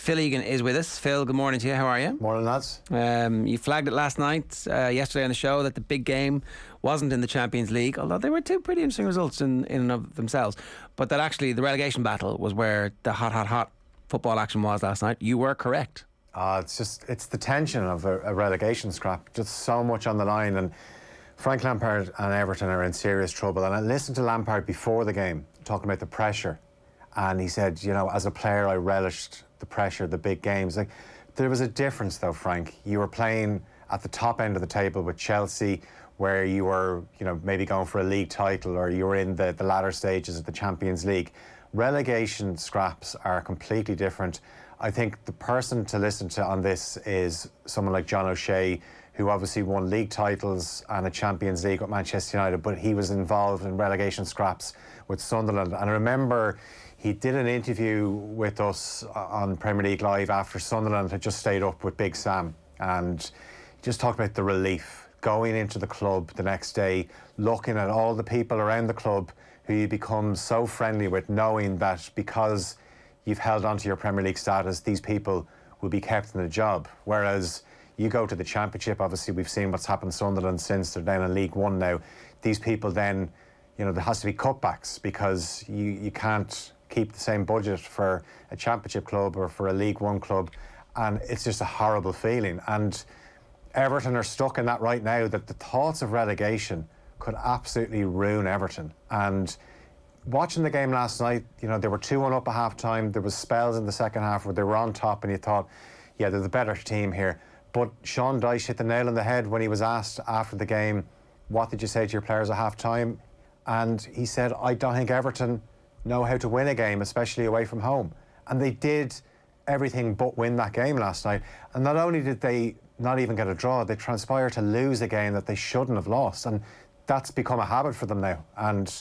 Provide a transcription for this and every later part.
Phil Egan is with us. Phil, good morning to you. How are you? Morning, lads. You flagged it last night, yesterday on the show, that the big game wasn't in the Champions League, although they were two pretty interesting results in and of themselves, but that actually the relegation battle was where the hot football action was last night. You were correct. It's the tension of a relegation scrap. Just so much on the line, and Frank Lampard and Everton are in serious trouble. And I listened to Lampard before the game talking about the pressure, and he said, you know, as a player I relished the pressure, the big games. Like, there was a difference though, Frank. You were playing at the top end of the table with Chelsea, where you were, you know, maybe going for a league title, or you were in the latter stages of the Champions League. Relegation scraps are completely different. I think the person to listen to on this is someone like John O'Shea, who obviously won league titles and a Champions League with Manchester United, but he was involved in relegation scraps with Sunderland. And I remember he did an interview with us on Premier League Live after Sunderland had just stayed up with Big Sam, and he just talked about the relief going into the club the next day, looking at all the people around the club who you become so friendly with, knowing that because you've held on to your Premier League status, these people will be kept in the job. Whereas you go to the Championship, obviously we've seen what's happened to Sunderland since they're down in League One now. These people then, you know, there has to be cutbacks because you can't keep the same budget for a Championship club or for a League One club, and it's just a horrible feeling. And Everton are stuck in that right now, that the thoughts of relegation could absolutely ruin Everton. And watching the game last night, you know, they were 2-1 up at half time. There was spells in the second half where they were on top and you thought, yeah, they're the better team here. But Sean Dyche hit the nail on the head when he was asked after the game, what did you say to your players at half time? And he said, I don't think Everton know how to win a game, especially away from home. And they did everything but win that game last night. And not only did they not even get a draw, they transpired to lose a game that they shouldn't have lost. And that's become a habit for them now. And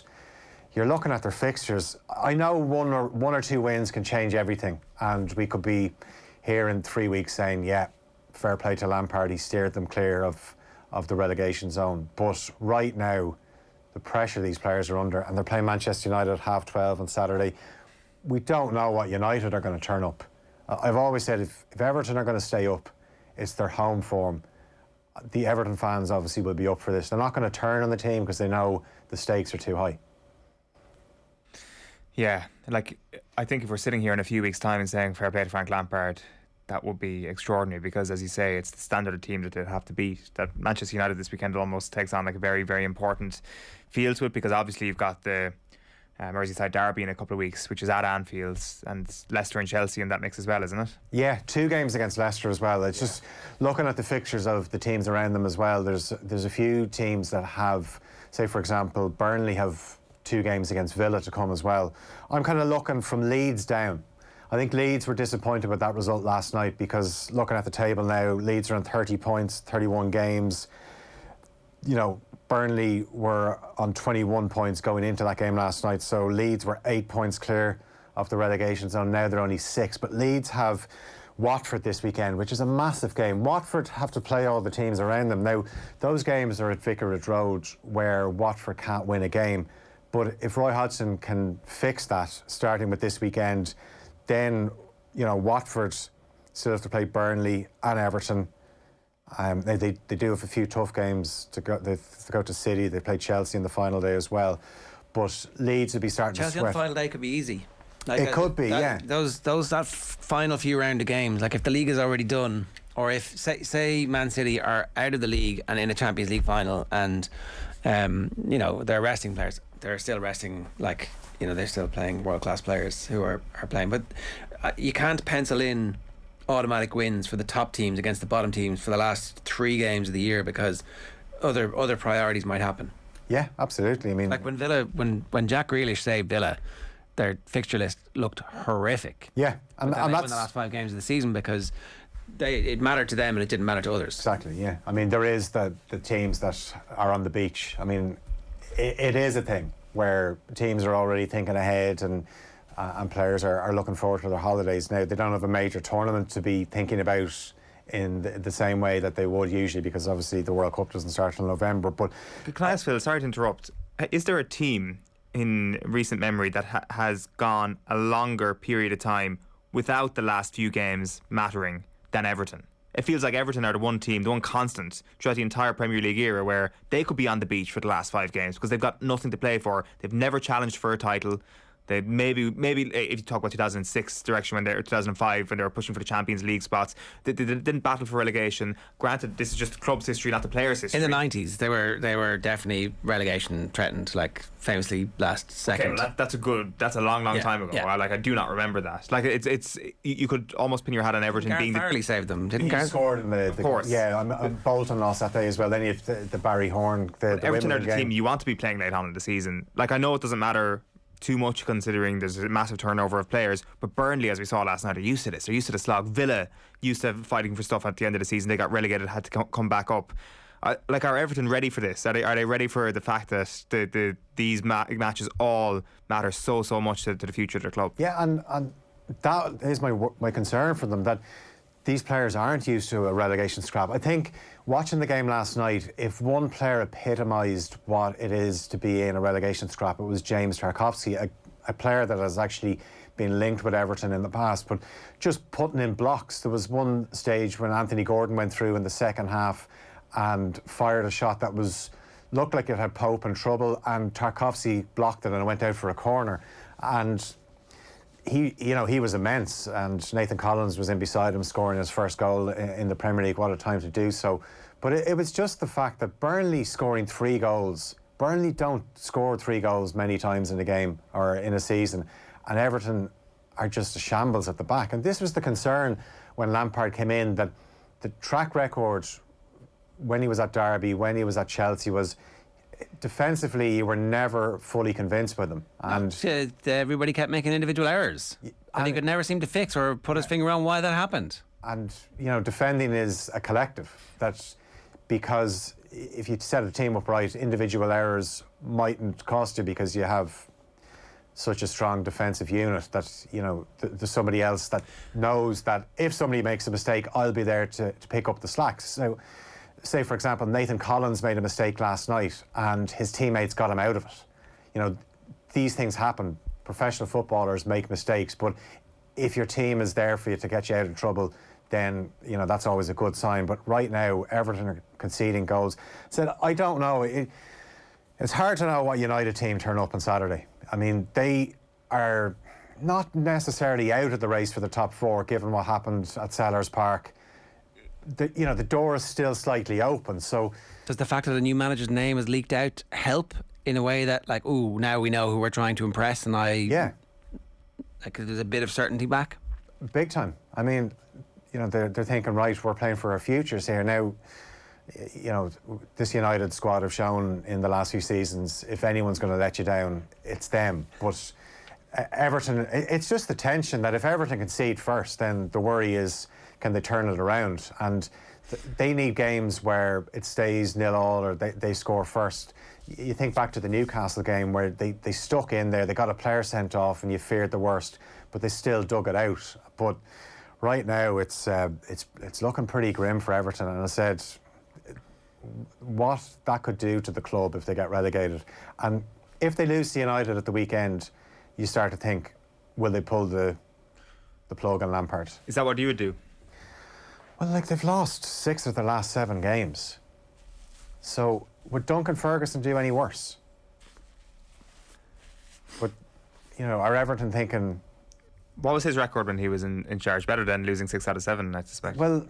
you're looking at their fixtures. I know one or two wins can change everything, and we could be here in 3 weeks saying, yeah, fair play to Lampard, he steered them clear of the relegation zone. But right now, the pressure these players are under, and they're playing Manchester United at 12:30 on Saturday. We don't know what United are going to turn up. I've always said if Everton are going to stay up, it's their home form. The Everton fans obviously will be up for this. They're not going to turn on the team because they know the stakes are too high. Yeah, like, I think if we're sitting here in a few weeks' time and saying fair play to Frank Lampard, that would be extraordinary, because, as you say, it's the standard of team that they'd have to beat. That Manchester United this weekend almost takes on like a very, very important feel to it, because obviously you've got the Merseyside derby in a couple of weeks, which is at Anfield, and Leicester and Chelsea in that mix as well, isn't it? Yeah, 2 games against Leicester as well. It's just looking at the fixtures of the teams around them as well. There's a few teams that have, say for example, Burnley have 2 games against Villa to come as well. I'm kind of looking from Leeds down. I think Leeds were disappointed with that result last night, because looking at the table now, Leeds are on 30 points, 31 games. You know, Burnley were on 21 points going into that game last night, so Leeds were 8 points clear of the relegation zone. Now they're only 6, but Leeds have Watford this weekend, which is a massive game. Watford have to play all the teams around them. Now, those games are at Vicarage Road, where Watford can't win a game. But if Roy Hodgson can fix that, starting with this weekend, then, you know, Watford still have to play Burnley and Everton. They do have a few tough games to go. They go to City. They play Chelsea in the final day as well. But Leeds would be starting Chelsea to sweat. on the final day could be easy. Like, it could be, yeah. That final few round of games, like if the league is already done, or if say Man City are out of the league and in a Champions League final, and you know, they're resting players. They're still resting, like, you know, they're still playing world-class players who are playing. But you can't pencil in automatic wins for the top teams against the bottom teams for the last 3 games of the year, because other priorities might happen. Yeah, absolutely. I mean, like when Jack Grealish saved Villa, their fixture list looked horrific. Yeah, and that's won the last 5 games of the season because it mattered to them and it didn't matter to others. Exactly. Yeah. I mean, there is the teams that are on the beach. I mean, it is a thing where teams are already thinking ahead, and players are looking forward to their holidays now. They don't have a major tournament to be thinking about in the same way that they would usually, because obviously the World Cup doesn't start until November. But can I ask, Phil, sorry to interrupt, is there a team in recent memory that has gone a longer period of time without the last few games mattering than Everton. It feels like Everton are the one team, the one constant throughout the entire Premier League era where they could be on the beach for the last 5 games because they've got nothing to play for. They've never challenged for a title. They maybe if you talk about 2006 direction when they 2005 when they were pushing for the Champions League spots, they didn't battle for relegation. Granted, this is just the club's history, not the players' history. In the 90s, they were definitely relegation threatened, like famously last second. Okay, well that's a long time ago. Yeah. I do not remember that. Like it's you could almost pin your hat on Everton being Farley saved them, didn't He Gareth? scored in the Of course. Yeah, Bolton lost that day as well. Then you have the Barry Horn, the Everton are Wimbledon the game. team you want to be playing late on in the season. Like, I know it doesn't matter too much considering there's a massive turnover of players, but Burnley, as we saw last night, are used to this. They're used to the slog. Villa used to fighting for stuff at the end of the season. They got relegated, had to come back up. Like, are Everton ready for this? Are they ready for the fact that these matches all matter so much to the future of their club? Yeah, and that is my concern for them, that these players aren't used to a relegation scrap. I think watching the game last night, if one player epitomised what it is to be in a relegation scrap, it was James Tarkowski, a player that has actually been linked with Everton in the past, but just putting in blocks. There was one stage when Anthony Gordon went through in the second half and fired a shot that looked like it had Pope in trouble, and Tarkowski blocked it and it went out for a corner. And he was immense, and Nathan Collins was in beside him scoring his first goal in the Premier League. What a time to do so. But it was just the fact that Burnley scoring 3 goals. Burnley don't score 3 goals many times in a game or in a season, and Everton are just a shambles at the back. And this was the concern when Lampard came in, that the track record when he was at Derby, when he was at Chelsea, was defensively you were never fully convinced with him, and everybody kept making individual errors, and he could never seem to fix or put his finger on why that happened. And defending is a collective. That's because if you set a team up right, individual errors mightn't cost you because you have such a strong defensive unit that there's somebody else that knows that if somebody makes a mistake, I'll be there to pick up the slack. So say, for example, Nathan Collins made a mistake last night and his teammates got him out of it. These things happen. Professional footballers make mistakes, but if your team is there for you to get you out of trouble, then that's always a good sign. But right now, Everton are conceding goals. I don't know. It's hard to know what United team turn up on Saturday. I mean, they are not necessarily out of the race for the top 4, given what happened at Sellers Park. The door is still slightly open. So does the fact that the new manager's name is leaked out help in a way that, like, now we know who we're trying to impress, and there's a bit of certainty back? Big time. I mean, they're thinking, right, we're playing for our futures here now. This United squad have shown in the last few seasons, if anyone's going to let you down, it's them. But Everton, it's just the tension that if Everton concede first, then the worry is, can they turn it around? And they need games where it stays 0-0 or they score first. You think back to the Newcastle game where they stuck in there, they got a player sent off and you feared the worst, but they still dug it out. But right now it's looking pretty grim for Everton, and I said what that could do to the club if they get relegated. And if they lose to United at the weekend, you start to think, will they pull the plug on Lampard? Is that what you would do? Well, they've lost 6 of their last 7 games. So would Duncan Ferguson do any worse? But, are Everton thinking... What was his record when he was in charge? Better than losing 6 out of 7, I suspect. Well,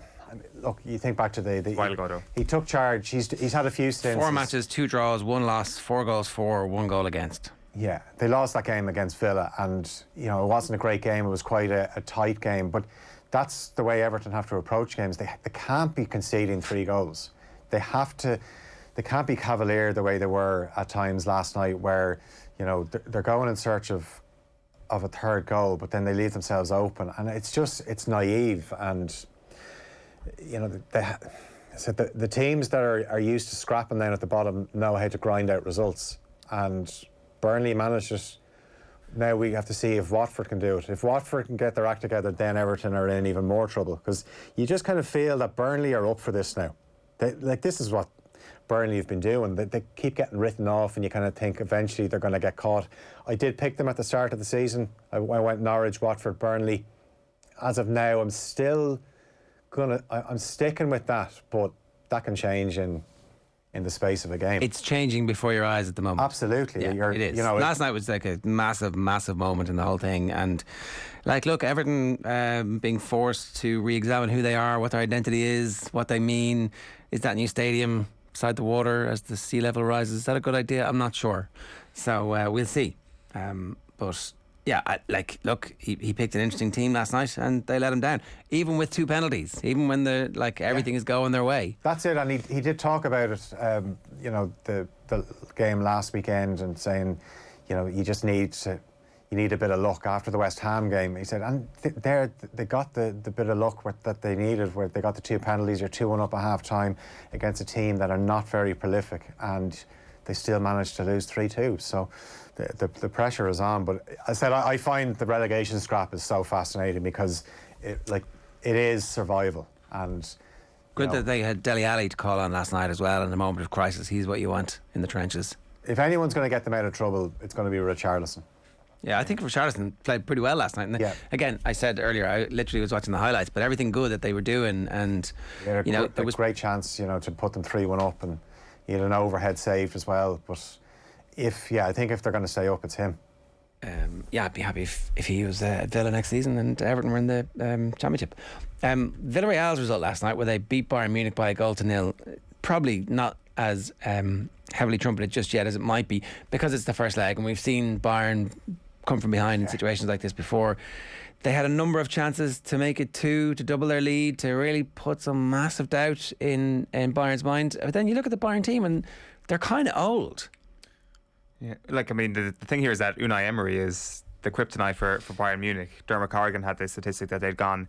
look, you think back to the while ago, though. He took charge. He's had a few stints. 4 matches, 2 draws, 1 loss, 4 goals for, 1 goal against. Yeah, they lost that game against Villa, and it wasn't a great game. It was quite a tight game, but that's the way Everton have to approach games. They can't be conceding 3 goals. They can't be cavalier the way they were at times last night, where they're going in search of a 3rd goal, but then they leave themselves open, and it's naive. And the teams that are used to scrapping down at the bottom know how to grind out results, and Burnley managed it. Now we have to see if Watford can do it. If Watford can get their act together, then Everton are in even more trouble, because you just kind of feel that Burnley are up for this now. This is what Burnley have been doing. They keep getting written off, and you kind of think eventually they're going to get caught. I did pick them at the start of the season. I went Norwich, Watford, Burnley. as of now, I'm still I'm sticking with that, but that can change in the space of a game. It's changing before your eyes at the moment. Absolutely. Yeah, it is. Last night was like a massive, massive moment in the whole thing. And like, look, Everton being forced to re-examine who they are, what their identity is, what they mean. Is that new stadium beside the water as the sea level rises? Is that a good idea? I'm not sure. So we'll see. But yeah, look, he picked an interesting team last night and they let him down, even with 2 penalties, even when everything is going their way. That's it. And he did talk about it, the game last weekend, and saying, you just need a bit of luck after the West Ham game. He said, and they got the bit of luck that they needed, where they got the 2 penalties. You're 2-1 up at half time against a team that are not very prolific, and they still managed to lose 3-2. So the pressure is on. But I said, I find the relegation scrap is so fascinating, because it is survival. And good that they had Dele Alli to call on last night as well in a moment of crisis. He's what you want in the trenches. If anyone's going to get them out of trouble, it's going to be Richarlison. Yeah, I think Richarlison played pretty well last night. And again, I said earlier, I literally was watching the highlights, but everything good that they were doing, and there was a great chance, to put them 3-1 up, and he had an overhead saved as well. But I think if they're going to stay up, it's him. I'd be happy if he was at Villa next season and Everton were in the Championship. Villarreal's result last night, where they beat Bayern Munich by 1-0, probably not as heavily trumpeted just yet as it might be, because it's the first leg, and we've seen Bayern come from behind in situations like this before. They had a number of chances to make it 2, to double their lead, to really put some massive doubt in Bayern's mind. But then you look at the Bayern team and they're kind of old. Yeah, the thing here is that Unai Emery is the kryptonite for Bayern Munich. Dermot Corrigan had the statistic that they'd gone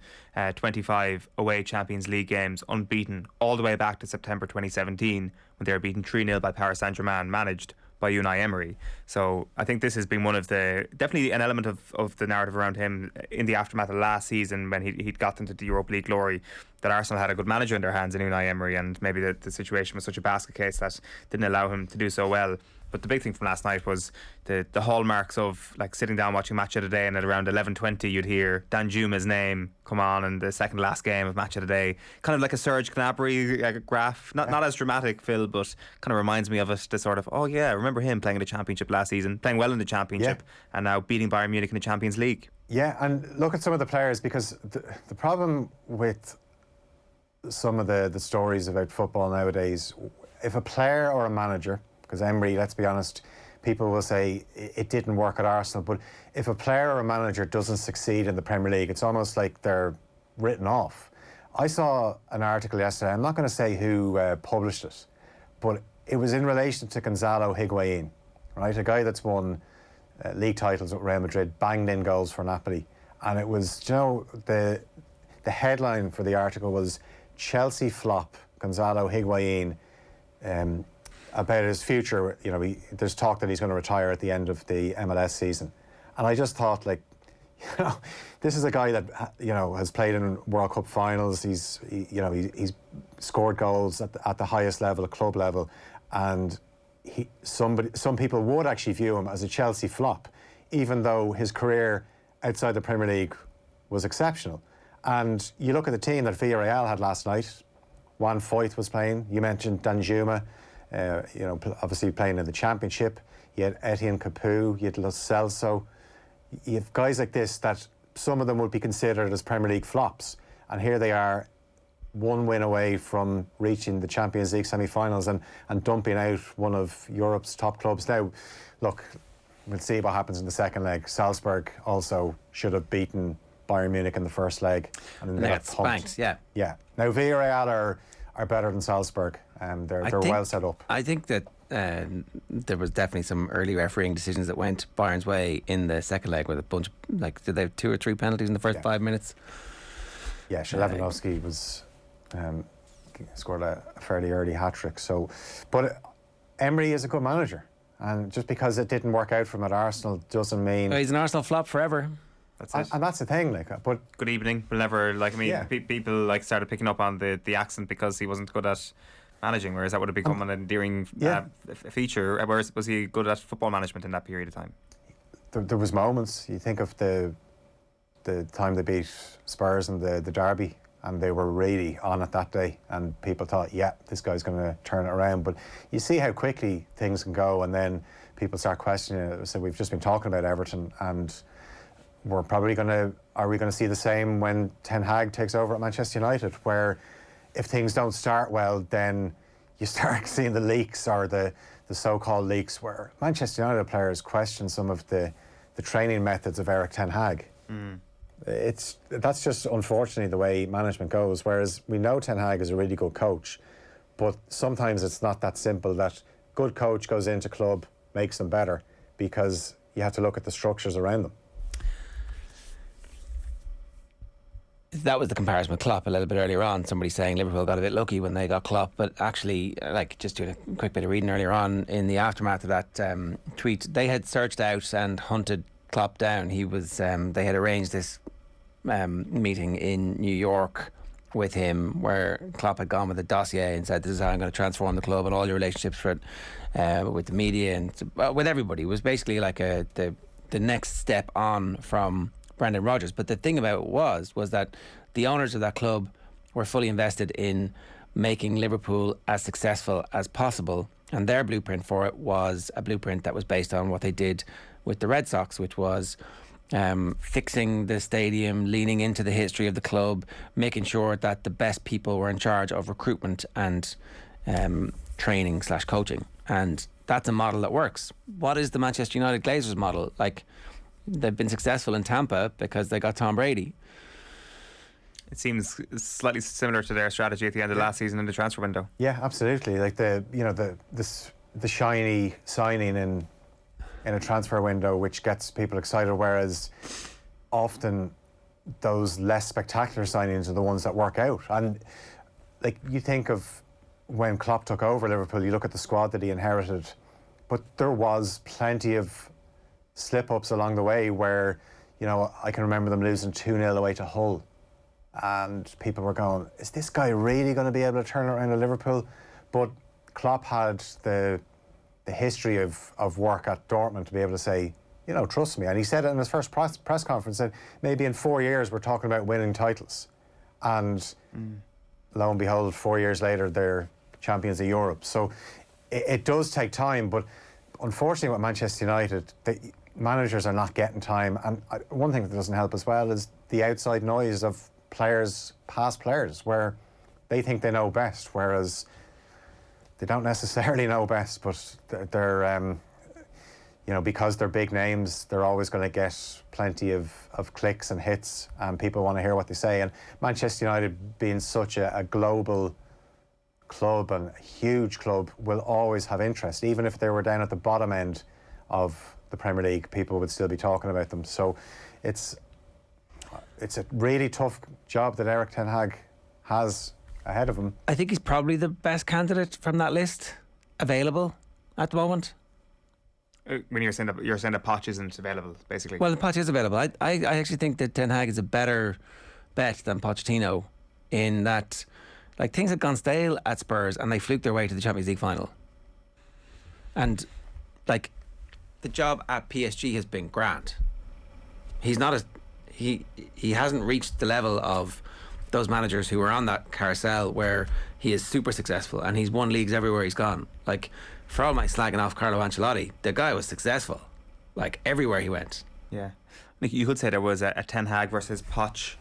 25 away Champions League games unbeaten all the way back to September 2017, when they were beaten 3-0 by Paris Saint-Germain, managed by Unai Emery. So I think this has been one of definitely an element of the narrative around him in the aftermath of last season, when he'd got them to the Europa League glory, that Arsenal had a good manager in their hands in Unai Emery, and maybe the situation was such a basket case that didn't allow him to do so well. But the big thing from last night was the hallmarks of sitting down watching Match of the Day, and at around 11:20 you'd hear Danjuma's name come on in the second last game of Match of the Day. Kind of like a Serge Gnabry graph. Not as dramatic, Phil, but kind of reminds me of it. The sort of, oh yeah, remember him playing in the Championship last season, playing well in the Championship, and now beating Bayern Munich in the Champions League. Yeah, and look at some of the players, because the problem with some of the stories about football nowadays, if a player or a manager, because Emery, let's be honest, people will say it didn't work at Arsenal, but if a player or a manager doesn't succeed in the Premier League, it's almost like they're written off. I saw an article yesterday, I'm not going to say who published it, but it was in relation to Gonzalo Higuain, right? A guy that's won league titles with Real Madrid, banged in goals for Napoli. And it was, the headline for the article was Chelsea flop, Gonzalo Higuain, about his future. There's talk that he's going to retire at the end of the MLS season. And I just thought, this is a guy that, has played in World Cup finals. He's scored goals at the highest level, at club level. And some people would actually view him as a Chelsea flop, even though his career outside the Premier League was exceptional. And you look at the team that Villarreal had last night. Juan Foyth was playing. You mentioned Danjuma. Obviously playing in the Championship. You had Etienne Capoue, you had Lo Celso. You have guys like this that some of them would be considered as Premier League flops, and here they are, one win away from reaching the Champions League semi-finals and dumping out one of Europe's top clubs. Now, look, we'll see what happens in the second leg. Salzburg also should have beaten Bayern Munich in the first leg, and then they got pumped. Yeah. Now Villarreal are better than Salzburg. They're well set up. I think that there was definitely some early refereeing decisions that went Bayern's way in the second leg, with a bunch of, did they have 2 or 3 penalties in the first 5 minutes? Yeah, Lewandowski was scored a fairly early hat-trick. So, but Emery is a good manager, and just because it didn't work out for him at Arsenal doesn't mean he's an Arsenal flop forever. That's it. And that's the thing, but good evening. We'll never people started picking up on the accent because he wasn't good at managing, whereas that would have become an endearing feature. Whereas was he good at football management in that period of time? There was moments. You think of the the time they beat Spurs in the derby, and they were really on it that day, and people thought, yeah, this guy's going to turn it around. But you see how quickly things can go, and then people start questioning it. So we've just been talking about Everton, and we're probably are we going to see the same when Ten Hag takes over at Manchester United, where if things don't start well, then you start seeing the leaks, or the so-called leaks, where Manchester United players question some of the training methods of Erik Ten Hag. That's just unfortunately the way management goes. Whereas we know Ten Hag is a really good coach, but sometimes it's not that simple. That good coach goes into club, makes them better, because you have to look at the structures around them. That was the comparison with Klopp a little bit earlier on. Somebody saying Liverpool got a bit lucky when they got Klopp, but actually, like, just doing a quick bit of reading earlier on, in the aftermath of that tweet, they had searched out and hunted Klopp down. He was they had arranged this meeting in New York with him, where Klopp had gone with a dossier and said, this is how I'm going to transform the club, and all your relationships for with the media and with everybody. It was basically like the next step on from Brendan Rodgers. But the thing about it was that the owners of that club were fully invested in making Liverpool as successful as possible, and their blueprint for it was a blueprint that was based on what they did with the Red Sox, which was fixing the stadium, leaning into the history of the club, making sure that the best people were in charge of recruitment and training / coaching. And that's a model that works. What is the Manchester United Glazers model? Like, they've been successful in Tampa because they got Tom Brady. It seems slightly similar to their strategy at the end of last season in the transfer window. Yeah, absolutely. Like the shiny signing in a transfer window, which gets people excited, whereas often those less spectacular signings are the ones that work out. And like, you think of when Klopp took over Liverpool, you look at the squad that he inherited, but there was plenty of slip-ups along the way where, you know, I can remember them losing 2-0 away to Hull, and people were going, is this guy really going to be able to turn around at Liverpool? But Klopp had the history of work at Dortmund to be able to say, you know, trust me. And he said it in his first press conference, that maybe in 4 years we're talking about winning titles. And lo and behold, 4 years later, they're champions of Europe. So it does take time, but unfortunately with Manchester United, the managers are not getting time. And one thing that doesn't help as well is the outside noise of players, past players, where they think they know best, whereas they don't necessarily know best, but they're you know, because they're big names, they're always going to get plenty of clicks and hits, and people want to hear what they say. And Manchester United, being such a global club and a huge club, will always have interest. Even if they were down at the bottom end of the Premier League, people would still be talking about them. So it's a really tough job that Erik Ten Hag has ahead of him. I think he's probably the best candidate from that list available at the moment. When you're saying that Poch isn't available, basically. Well, Poch is available. I actually think that Ten Hag is a better bet than Pochettino, in that, like, things had gone stale at Spurs and they fluked their way to the Champions League final. And, like, the job at PSG has been grand. He's not he hasn't reached the level of those managers who are on that carousel where he is super successful and he's won leagues everywhere he's gone. Like, for all my slagging off Carlo Ancelotti, the guy was successful, like, everywhere he went. Yeah, you could say there was a Ten Hag versus Poch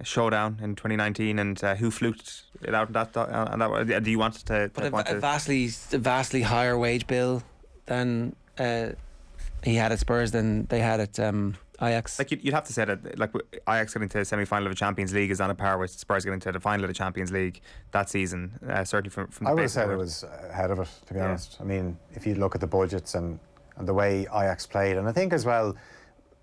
showdown in 2019, and who fluked it out on that? Do you want to? But a vastly higher wage bill than he had at Spurs than they had at Ajax. Like, you'd have to say that, like, Ajax getting to the semi-final of the Champions League is on a par with Spurs getting to the final of the Champions League that season. Certainly from the I would have said it was ahead of it, to be honest. I mean, if you look at the budgets and the way Ajax played, and I think as well,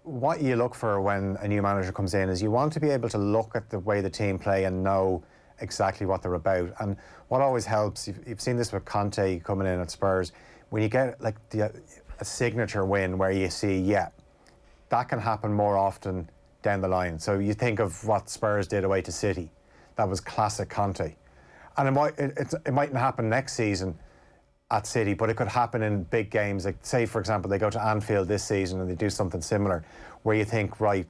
what you look for when a new manager comes in is you want to be able to look at the way the team play and know exactly what they're about. And what always helps, you've seen this with Conte coming in at Spurs, when you get like a signature win where you see, that can happen more often down the line. So you think of what Spurs did away to City. That was classic Conte. And it mightn't happen next season at City, but it could happen in big games. Like, say, for example, they go to Anfield this season and they do something similar, where you think, right,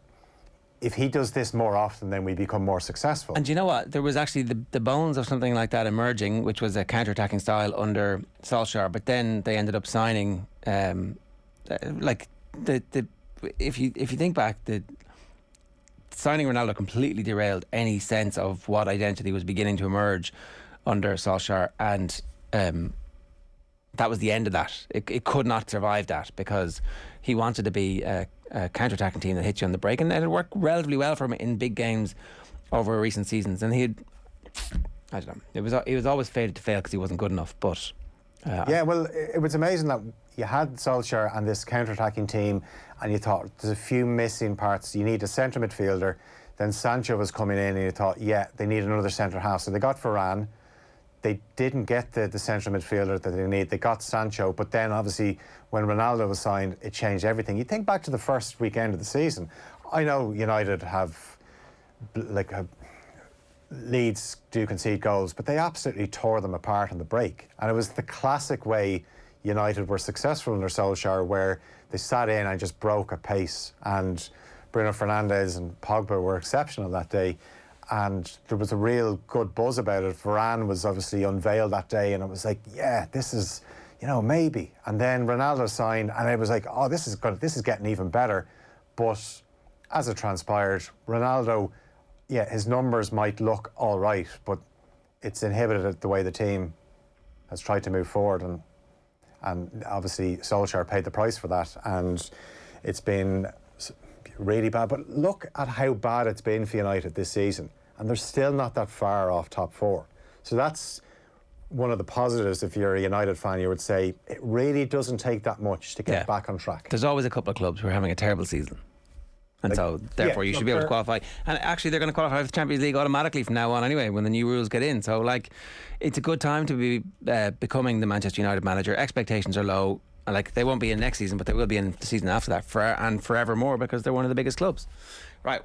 if he does this more often, then we become more successful. And you know what? There was actually the bones of something like that emerging, which was a counter-attacking style under Solskjaer. But then they ended up signing, if you think back, the signing Ronaldo completely derailed any sense of what identity was beginning to emerge under Solskjaer, and that was the end of that. It could not survive that because he wanted to be a counter-attacking team that hits you on the break, and it worked relatively well for him in big games over recent seasons. And I don't know, it was always fated to fail because he wasn't good enough. But yeah, well, it was amazing that you had Solskjaer and this counter-attacking team, and you thought there's a few missing parts. You need a centre midfielder. Then Sancho was coming in, and you thought, yeah, they need another centre half. So they got Varane. They didn't get the central midfielder that they need. They got Sancho, but then obviously when Ronaldo was signed, it changed everything. You think back to the first weekend of the season. I know United have Leeds do concede goals, but they absolutely tore them apart on the break. And it was the classic way United were successful under Solskjaer, where they sat in and just broke at pace. And Bruno Fernandes and Pogba were exceptional that day. And there was a real good buzz about it. Varane was obviously unveiled that day, and it was like, yeah, this is, maybe. And then Ronaldo signed, and it was like, oh, this is good. This is getting even better. But as it transpired, Ronaldo, yeah, his numbers might look all right, but it's inhibited the way the team has tried to move forward, and obviously Solskjaer paid the price for that, and it's been really bad. But look at how bad it's been for United this season, and they're still not that far off top four. So that's one of the positives. If you're a United fan, you would say it really doesn't take that much to get back on track. There's always a couple of clubs who are having a terrible season, and so therefore you should be able to qualify. And actually they're going to qualify for the Champions League automatically from now on anyway, when the new rules get in. So it's a good time to be becoming the Manchester United manager. Expectations are low. They won't be in next season, but they will be in the season after that and forevermore, because they're one of the biggest clubs. Right.